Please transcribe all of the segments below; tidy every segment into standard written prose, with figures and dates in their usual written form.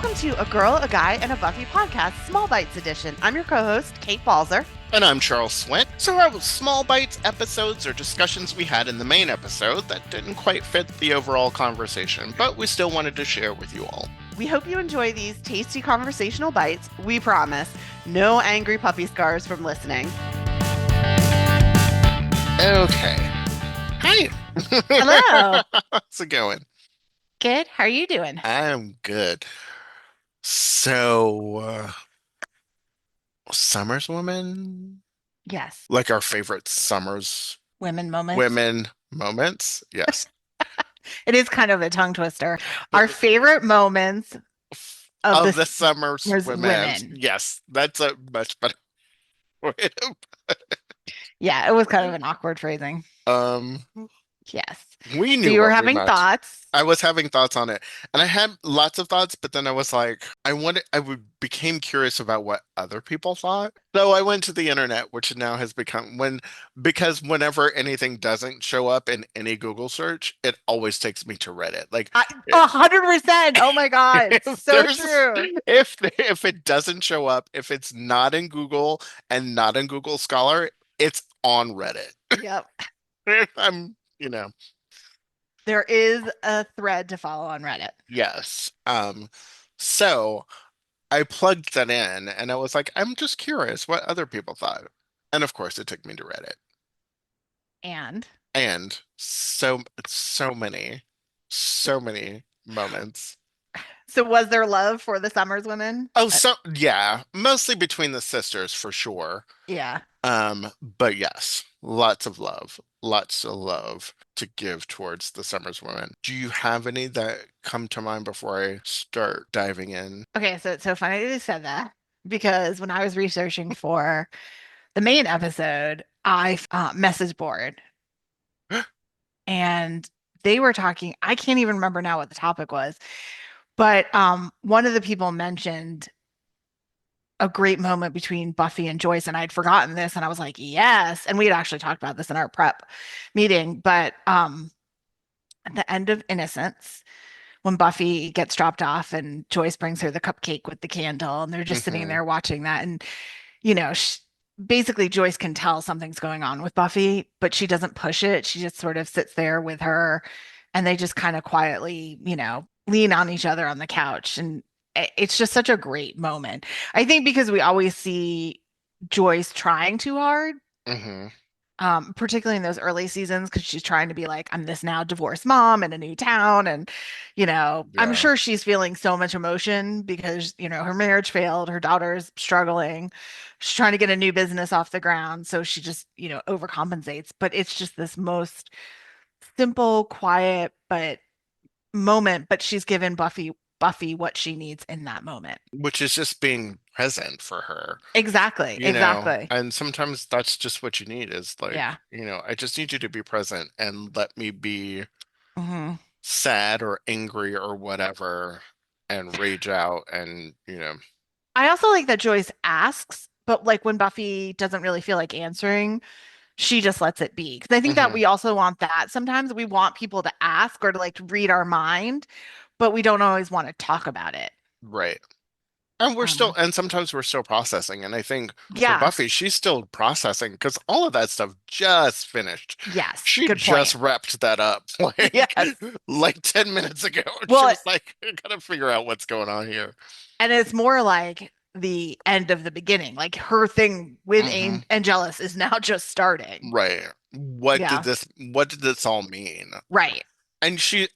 Welcome to A Girl, a Guy, and a Buffy podcast, Small Bites edition. I'm your co-host, Kate Balzer. And I'm Charles Swint. So our Small Bites episodes are discussions we had in the main episode that didn't quite fit the overall conversation, but we still wanted to share with you all. We hope you enjoy these tasty conversational bites. We promise, no angry puppy scars from listening. Okay. Hi. Hello. How's it going? Good. How are you doing? I'm good. So, Summers woman? Yes. Like our favorite Summers Women moments. women moments? Yes. It is kind of a tongue twister. Our favorite moments of the Summers women. women. Yes, that's a much better way to put it. Yeah, it was kind of an awkward phrasing. Yes. We knew So you were what we having meant. thoughts. I was having thoughts on it, and I had lots of thoughts, but then I was like, became curious about what other people thought. So I went to the internet, which now has become because whenever anything doesn't show up in any Google search, it always takes me to Reddit. Like 100%. Oh my God. So true. If it doesn't show up, if it's not in Google and not in Google Scholar, it's on Reddit. Yep. There is a thread to follow on Reddit. Yes. So I plugged that in and I was like, I'm just curious what other people thought. And of course it took me to Reddit. And so many moments. So was there love for the Summers women? Oh, so yeah, mostly between the sisters for sure. Yeah. But yes, lots of love to give towards the Summers women. Do you have any that come to mind before I start diving in? Okay, so it's so funny that you said that because when I was researching for the main episode, I message board and they were talking. I can't even remember now what the topic was, but one of the people mentioned a great moment between Buffy and Joyce, and I'd forgotten this, and I was like, yes. And we had actually talked about this in our prep meeting, but at the end of Innocence, when Buffy gets dropped off and Joyce brings her the cupcake with the candle, and they're just sitting there watching that, and basically Joyce can tell something's going on with Buffy, but she doesn't push it. She just sort of sits there with her, and they just kind of quietly, lean on each other on the couch, and it's just such a great moment. I think because we always see Joyce trying too hard, particularly in those early seasons, because she's trying to be like, I'm this now divorced mom in a new town. And, I'm sure she's feeling so much emotion because, her marriage failed, her daughter's struggling, she's trying to get a new business off the ground. So she just, overcompensates. But it's just this most simple, quiet, but moment. But she's given Buffy what she needs in that moment. Which is just being present for her. Exactly. And sometimes that's just what you need is like, yeah. I just need you to be present and let me be sad or angry or whatever and rage out and, I also like that Joyce asks, but like when Buffy doesn't really feel like answering, she just lets it be. Because I think that we also want that. Sometimes we want people to ask or to like read our mind, but we don't always want to talk about it. Right. And sometimes we're still processing. And I think for Yeah. Buffy, she's still processing because all of that stuff just finished. Yes. She good just point. wrapped that up like 10 minutes ago. Well, she was like, I gotta figure out what's going on here. And it's more like the end of the beginning. Like her thing with Angelus is now just starting. Right. What did this all mean? Right. And she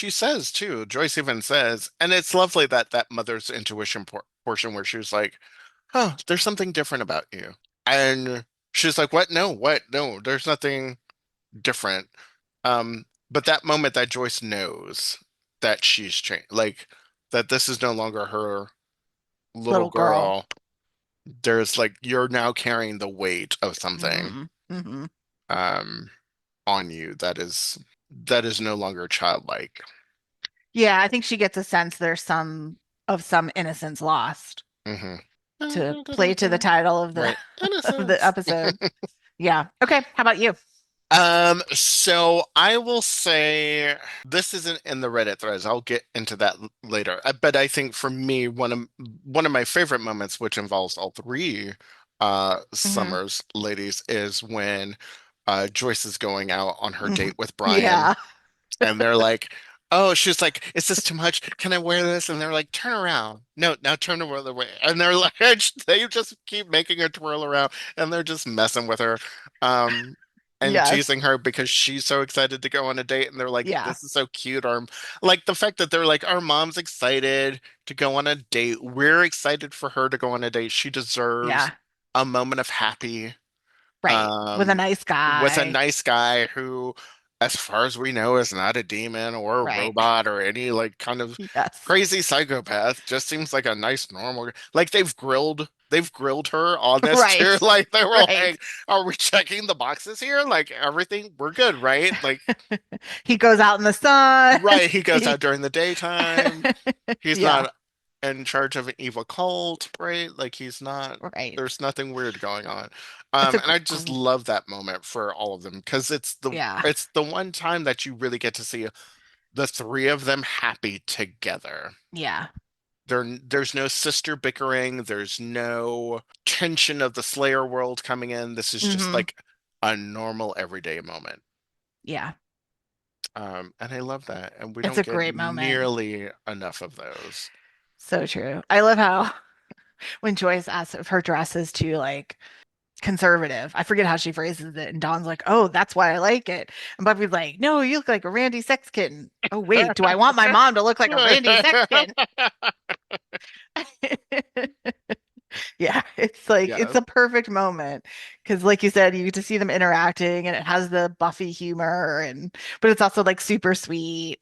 says too, Joyce even says, and it's lovely that mother's intuition portion where she was like, oh, there's something different about you. And she's like, what? No, there's nothing different. But that moment that Joyce knows that she's changed, like that this is no longer her little girl. There's like, you're now carrying the weight of something on you that is no longer childlike. Yeah, I think she gets a sense there's some innocence lost. To play to the title of the of the episode. Yeah. Okay. How about you? So I will say this isn't in the Reddit threads. I'll get into that later. But I think for me, one of my favorite moments, which involves all three Hmm. Summers ladies, is when Joyce is going out on her Hmm. date with Brian, Yeah. and they're like, "Oh," she's like, "Is this too much? Can I wear this?" And they're like, "Turn around. No, now turn the other way." And they're like, they just keep making her twirl around, and they're just messing with her, um, and Yes. teasing her because she's so excited to go on a date. And they're like, Yeah. "This is so cute." Or like the fact that they're like, "Our mom's excited to go on a date. We're excited for her to go on a date. She deserves Yeah. a moment of happy." Right. With a um, nice was a guy. nice guy who, as far as we know, is not a demon or a Right. robot or any like kind of Yes. crazy psychopath. Just seems like a nice, normal. Like they've grilled her on this too. Right. Like they were Right. like, "Are we checking the boxes here? Like everything, we're good, right?" Like, He goes out in the sun. right? He goes He- out during the daytime. He's Yeah. not in charge of an evil cult, right? Like he's not, Right. there's nothing weird going on. It's a And I just love that moment for all of them because yeah. it's the one time that you really get to see the three of them happy together. Yeah. There's no sister bickering, there's no tension of the Slayer world coming in. This is just Hmm. like a normal everyday moment. Yeah. And I love that. And we It's don't a get great moment. nearly enough of those. So true. I love how when Joyce asks if her dress is too like conservative. I forget how she phrases it. And Dawn's like, "Oh, that's why I like it." And Buffy's like, "No, you look like a Randy sex kitten." Oh, wait, do I want my mom to look like a Randy sex kitten? Yeah, it's like Yeah. it's a perfect moment because, like you said, you get to see them interacting, and it has the Buffy humor, and but it's also like super sweet.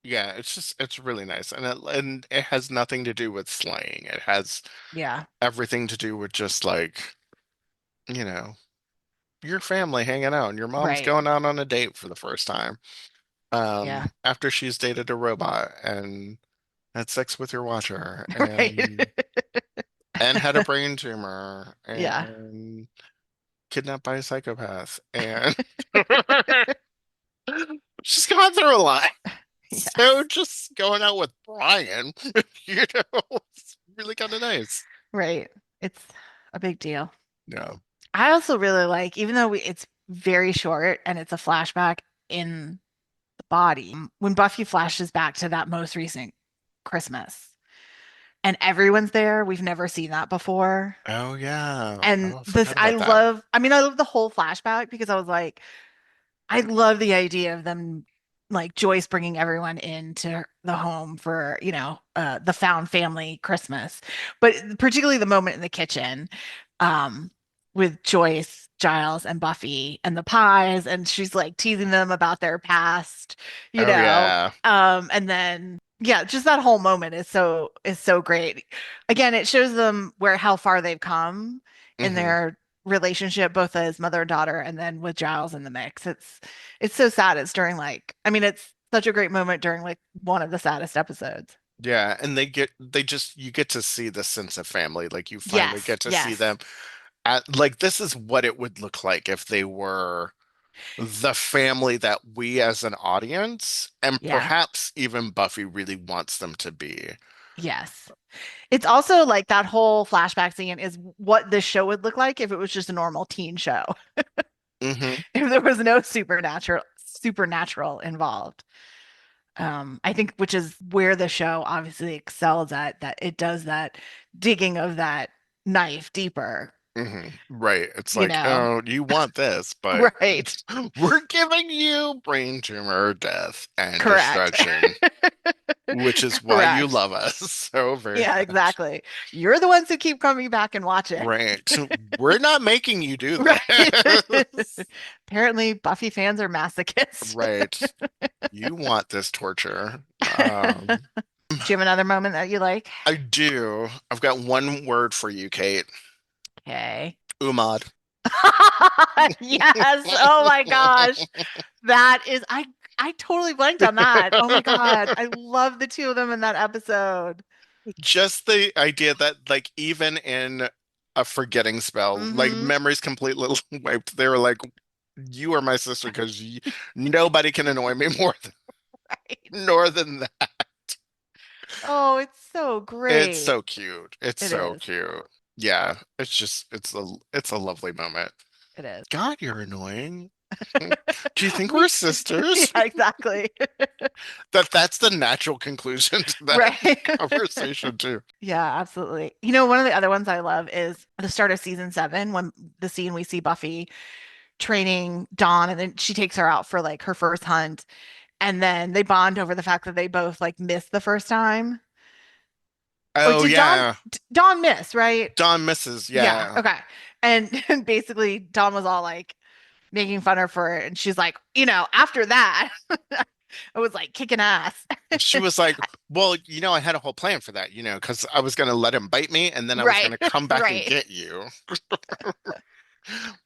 Yeah, it's really nice. And it has nothing to do with slaying. It has Yeah, everything to do with just like, you know, your family hanging out and your mom's right. going out on a date for the first time. Yeah, After she's dated a robot and had sex with your watcher right. and had a brain tumor Yeah, and kidnapped by a psychopath and she's gone through a lot. So yes, just going out with Brian, it's really kind of nice. right. It's a big deal. Yeah. I also really like, even though it's very short and it's a flashback in the body, when Buffy flashes back to that most recent Christmas and everyone's there, we've never seen that before. Oh yeah. And Oh, I this, forgot about that. I love the whole flashback because I was like, I love the idea of them, like Joyce bringing everyone into the home for, the found family Christmas, but particularly the moment in the kitchen, um, with Joyce, Giles, and Buffy and the pies, and she's like teasing them about their past, Oh yeah. and then yeah, just that whole moment is so great. Again, it shows them where how far they've come in Hmm. their relationship, both as mother and daughter, and then with Giles in the mix. It's so sad. It's during like, I mean, it's such a great moment during like one of the saddest episodes. Yeah, and you get to see the sense of family. Like you finally Yes, get to see yes, them at like this is what it would look like if they were the family that we as an audience and yeah, perhaps even Buffy really wants them to be. yes. It's also like that whole flashback scene is what this show would look like if it was just a normal teen show. Hmm. If there was no supernatural involved. I think which is where the show obviously excels at, that it does that digging of that knife deeper, Hmm. Right. It's you like, know. oh, you want this, but Right. we're giving you brain tumor, death, and Correct. destruction, which is why you Correct. love us so very Yeah, much. exactly. You're the ones who keep coming back and watching. Right. We're not making you do Right. this. Apparently, Buffy fans are masochists. Right. You want this torture. Do you have another moment that you like? I do. I've got one word for you, Kate. Okay. Umad. Yes. Oh my gosh. That is I totally blanked on that. Oh my God. I love the two of them in that episode. Just the idea that, like, even in a forgetting spell, like Hmm. memories completely wiped, they were like, You are my sister because nobody can annoy me more Right. than that. Oh, it's so It's great. so cute. It's It so is. cute. Yeah, it's a lovely moment. It is. God, you're annoying. Do you think we're Yeah, sisters? exactly. That's the natural conclusion to that Right. conversation too. Yeah, absolutely. You know, one of the other ones I love is the start of season 7 when the scene we see Buffy training Dawn and then she takes her out for like her first hunt and then they bond over the fact that they both like missed the first time. Or Oh did yeah, Dawn miss, right? Dawn misses. Yeah, Yeah, okay. And basically Dawn was all like making fun of her and she's like, after that, I was like kicking ass. she was like, "Well, I had a whole plan for that, because I was gonna let him bite me, and then I was Right. gonna come back and Right. get you,"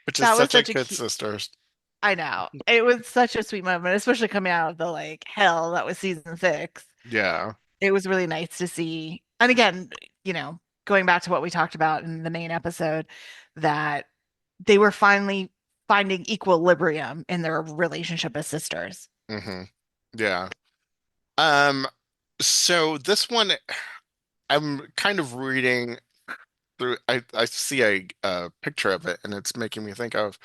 which is That was such a such a good cute sister. I know. It was such a sweet moment, especially coming out of the like hell that was season 6. Yeah. It was really nice to see. And again, going back to what we talked about in the main episode, that they were finally finding equilibrium in their relationship as sisters. hmm Yeah. Um. So this one, I'm kind of reading through. I see a picture of it, and it's making me think of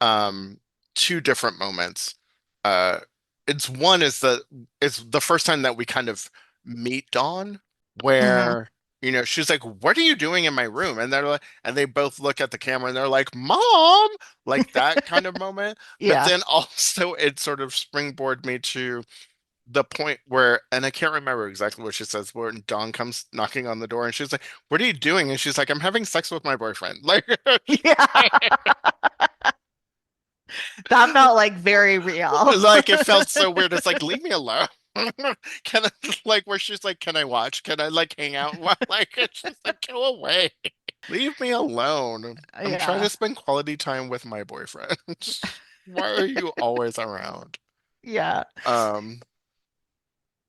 um two different moments. Uh, it's the first time that we kind of meet Dawn, Hmm. where she's like, "What are you doing in my room?" And they both look at the camera and they're like, "Mom!" Like that kind of moment. But Yeah. then also it sort of springboard me to the point where, and I can't remember exactly what she says, where Dawn comes knocking on the door and she's like, "What are you doing?" And she's like, "I'm having sex with my boyfriend." Like, Yeah. That felt like very real. like it felt so weird. It's like, leave me alone. Can I, like, where she's like, "Can I watch? Can I like hang out?" Like, it's just like, go away. Leave me alone. I'm trying to Yeah. spend quality time with my boyfriend. Why are you always around? Yeah. Um,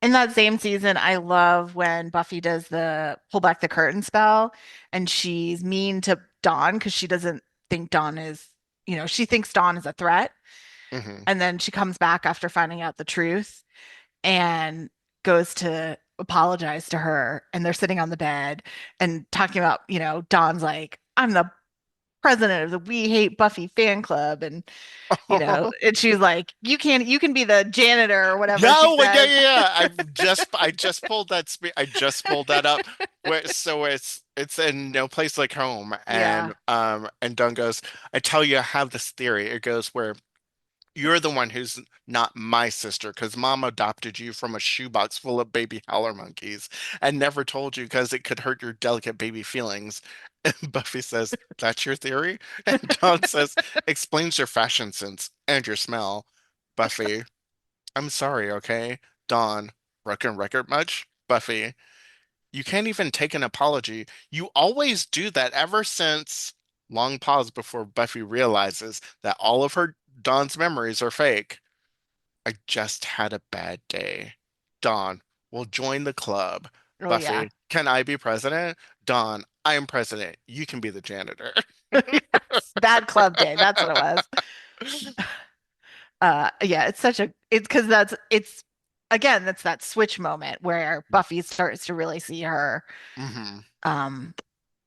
In that same season, I love when Buffy does the pull back the curtain spell and she's mean to Dawn because she doesn't think Dawn is, she thinks Dawn is a threat. mhm. And then she comes back after finding out the truth and goes to apologize to her. And they're sitting on the bed and talking about, Dawn's like, I'm the president of the We Hate Buffy fan club. And she's like, you can be the janitor or whatever she No, yeah, says. yeah, yeah. I just pulled I just pulled that up. So it's in No Place Like Home, Yeah. and Dunn goes, "I tell you, I have this theory." It goes where you're the one who's not my sister because mom adopted you from a shoebox full of baby howler monkeys and never told you because it could hurt your delicate baby feelings. And Buffy says, "That's your theory?" And Dawn says, "Explains your fashion sense and your smell." Buffy, "I'm sorry, okay?" Dawn, "Broken record much?" Buffy, "You can't even take an apology. You always do that ever since." Long pause before Buffy realizes that all of her Dawn's memories are fake. "I just had a bad day." Dawn, "We'll join the club." Oh yeah. Buffy, "Can I be president?" Dawn, "I am president. You can be the janitor." Yes. Bad club day. That's what it was. Yeah, it's because it's again, that's that switch moment where Buffy starts to really see her hmm um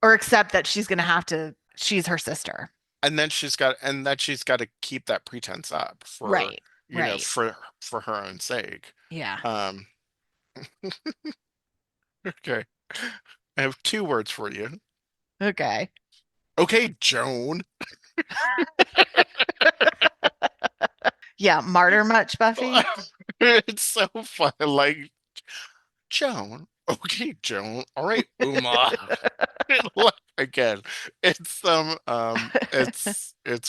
or accept that she's her sister. and then she's got to keep that pretense up for Right. Right. for her own sake. Yeah. Um, okay. I have two words for you. Okay. Okay, Joan. Yeah, martyr much, Buffy? It's so fun. Like, Joan. Okay, Joan. All right, Uma. Like, again, it's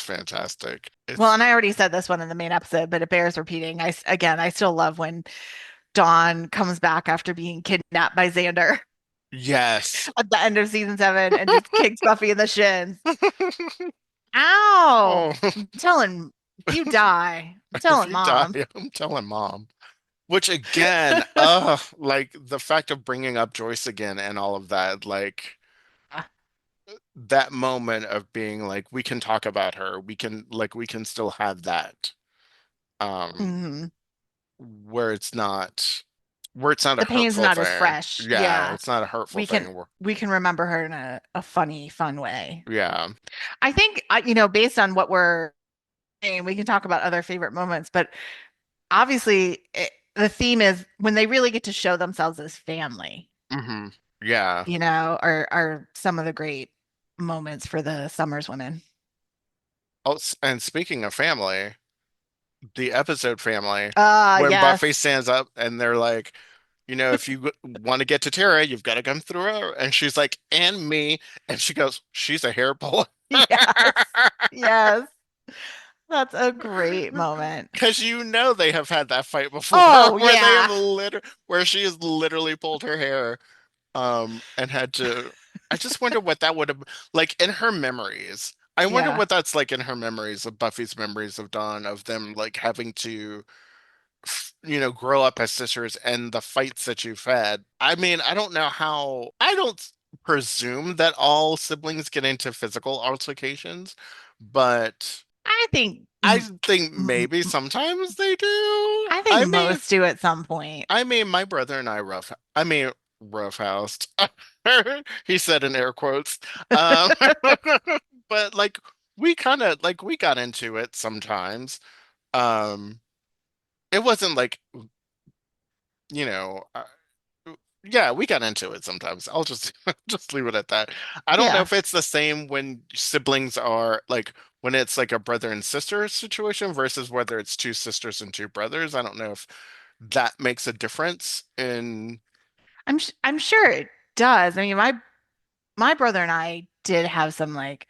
fantastic. Well, It's and I already said this one in the main episode, but it bears repeating. I still love when Dawn comes back after being kidnapped by Xander yes. at the end of season 7 and just kicks Buffy in the shins. Ow! Oh, I'm telling if you die, I'm if telling you die, mom. I'm telling mom. Which again, like the fact of bringing up Joyce again and all of that, like that moment of being like, we can talk about her. We can still have that. Um, Hmm. where it's not a The pain's hurtful not as thing. fresh. Yeah, Yeah. it's not a hurtful We can thing. we can remember her in a funny, fun way. Yeah. I think based on what we're saying, we can talk about other favorite moments, but obviously the theme is when they really get to show themselves as family, Hmm. Yeah. are some of the great moments for the Summers women. Oh, and speaking of family, the episode family, when Buffy Yes. stands up and they're like, if you want to get to Tara, you've got to come through her. And she's like, and me. And she goes, she's a hair puller. Yes. Yes. That's a great moment. Because they have had that fight before Oh, where they have yeah. where she has literally pulled her hair and had to. I just wonder what that would have like in her memories. I wonder Yeah. what that's like in her memories of Buffy's memories of Dawn, of them like having to grow up as sisters and the fights that you've had. I mean, I don't know how, I don't presume that all siblings get into physical altercations, but I think I m think m maybe sometimes they do. I think most do at some point. My brother and I mean, roughhoused. He said in air quotes. Um, but like, we got into it sometimes. Um, it wasn't like, you know, yeah, we got into it sometimes. I'll just just leave it at that. I don't know Yeah. if it's the same when siblings are like when it's like a brother and sister situation versus whether it's two sisters and two brothers. I don't know if that makes a difference in I'm sure it does. I mean, my brother and I did have some like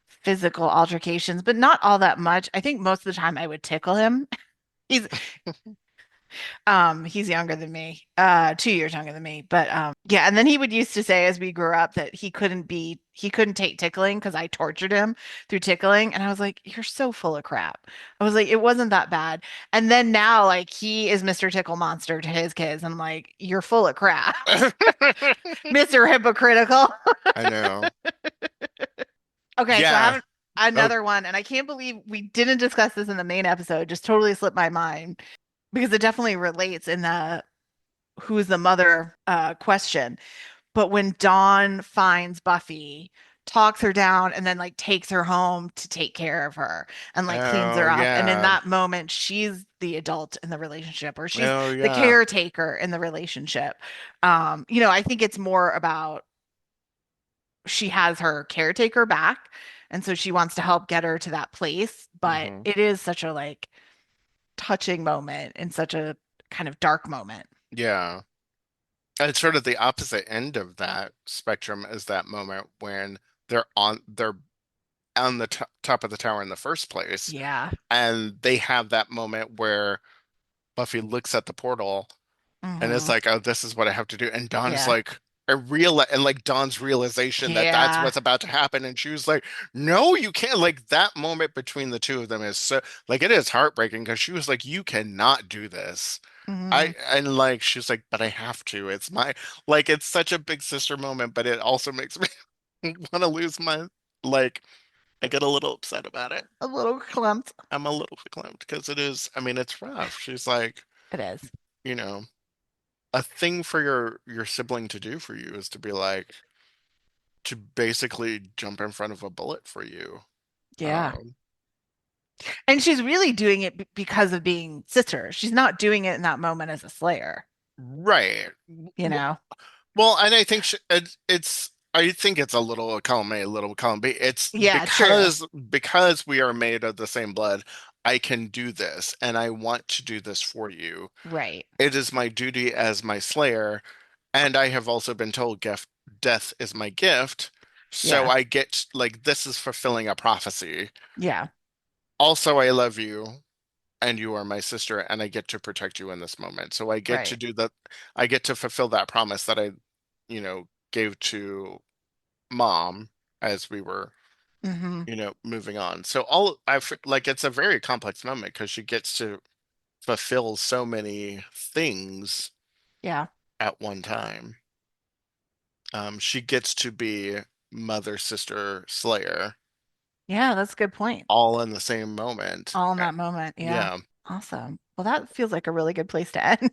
physical altercations, but not all that much. I think most of the time I would tickle him. He's he's younger than me, 2 years younger than me. But yeah, and then he would used to say as we grew up that he couldn't take tickling because I tortured him through tickling. And I was like, you're so full of crap. I was like, it wasn't that bad. And then now, like, he is Mr. Tickle Monster to his kids. And I'm like, you're full of crap, Mr. Hypocritical. I know. Okay, so I Yeah. have Oh, another one, and I can't believe we didn't discuss this in the main episode. Just totally slipped my mind because it definitely relates in the who's the mother question. But when Dawn finds Buffy, talks her down, and then like takes her home to take care of her and like cleans oh her up. And in yeah. that moment, she's the adult in the relationship, or she's Oh the yeah. caretaker in the relationship. I think it's more about she has her caretaker back. And so she wants to help get her to that place. But Hmm. it is such a like touching moment and such a kind of dark moment. Yeah. And it's sort of the opposite end of that spectrum is that moment when they're on the top of the tower in the first place, Yeah. and they have that moment where Buffy looks at the portal and it's Hmm. like, oh, this is what I have to do. And Dawn's Yeah. like Dawn's realization that that's Yeah. what's about to happen. And she was like, no, you can't. Like that moment between the two of them is so like it is heartbreaking because she was like, you cannot do this. Hmm. And like she was like, but I have to. It's my like it's such a big sister moment, but it also makes me want to lose my like I get a little upset about it. A little clumped. I'm a little verklempt because it is, I mean, it's rough. She's like, It is. you know, a thing for your sibling to do for you is to be like to basically jump in front of a bullet for you. Yeah. Um, And she's really doing it because of being sister. She's not doing it in that moment as a slayer, right. you know? Well, and I think I think it's a little column A, a little column B. It's Yeah, true. because we are made of the same blood. I can do this, and I want to do this for you. Right. It is my duty as my slayer, and I have also been told death is my gift. So Yeah. I get like this is fulfilling a prophecy. Yeah. Also, I love you, and you are my sister, and I get to protect you in this moment. So Right. I get to fulfill that promise that gave to mom as we were, Hmm. moving on. So all I like it's a very complex moment because she gets to fulfill so many things Yeah. at one time. She gets to be mother, sister, Slayer Yeah, that's a good point. all in the same moment. All in that moment. Yeah. Yeah. Awesome. Well, that feels like a really good place to end.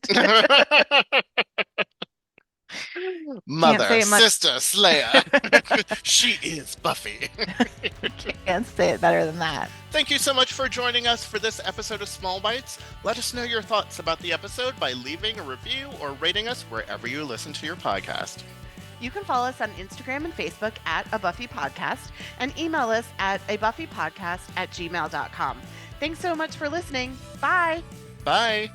Can't Mother, say it much. sister, Slayer. She is Buffy. Can't say it better than that. Thank you so much for joining us for this episode of Small Bites. Let us know your thoughts about the episode by leaving a review or rating us wherever you listen to your podcast. You can follow us on Instagram and Facebook at A Buffy Podcast and email us at abuffypodcast@gmail.com. Thanks so much for listening. Bye. Bye.